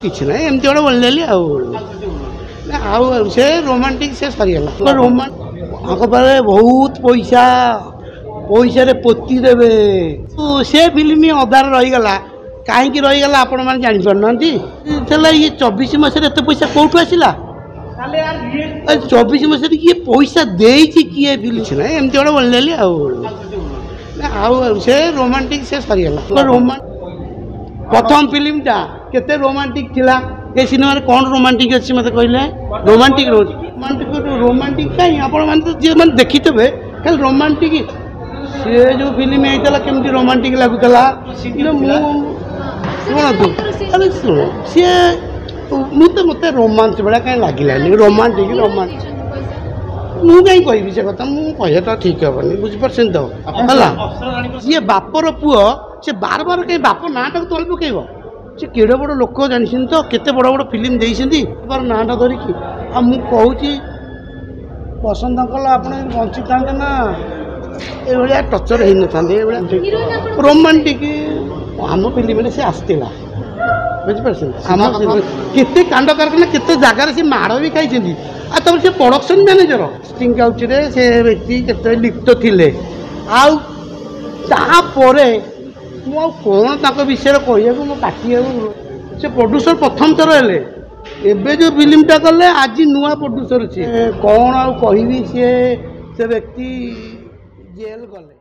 କିଛି ନାହିଁ ଏମିତି ଗୋଟେ ବୋଲିଦେଲି ଆଉ ସେ ରୋମାଣ୍ଟିକ ସେ ସରିଗଲା ଆଙ୍କ ପାଖରେ ବହୁତ ପଇସାରେ ପୋତି ଦେବେ ସେ ଫିଲ୍ମ ଅଧାରେ ରହିଗଲା କାହିଁକି ରହିଗଲା ଆପଣମାନେ ଜାଣିପାରୁନାହାନ୍ତି ତାହେଲେ ଇଏ 24 ମସିହାରେ ଏତେ ପଇସା କେଉଁଠୁ ଆସିଲା 24 ମସିହାରେ କିଏ ପଇସା ଦେଇଛି କିଏ ଫିଲ୍ମ କିଛି ନାହିଁ ଏମିତି ଗୋଟେ ବୋଲିଦେଲି ଆଉ ସେ ରୋମାଣ୍ଟିକ ସେ ସରିଗଲା प्रथम फिल्म टा केते रोमांटिक थिला ए सिनेमा रे कोन रोमांटिक अछि मते कहले रोमांटिक काई आपण मान तो जे मन देखितबे खाली रोमांटिक से जो फिल्म आइतला केमती रोमांटिक लागुतला सुनो अरे सुनो से मते रोमांस बडा काई लागिलानी रोमांटिक मु कहीं कहबी से कथा मु कहे तो ठीक हेनी बुझिपारछन तो हला ये बापर पुओ से बार बार कहीं बाप नाटा तल पकईब से केड़े बड़ लोक जानी तो केते बड़ बड़ फिल्म देती बार नाटा धरिकी आ मु कहूँ पसंद कला आप बंची था ना ये टचर हो न था रोमांटिक आम फिल्म से आसला बुझिपार केते कांड कारखाना केते जगार से माड़ भी खाई तब से प्रोडक्शन मैनेजर स्टिंग हाउस से व्यक्ति केते लिप्त थिले आपर मु कौन तक विषय कह काटिया से प्रोड्यूसर प्रथम थर हेले एबे जो फिल्मटा कले आज नुआ प्रोड्यूसर सी कौन आ कहि से व्यक्ति जेल गले।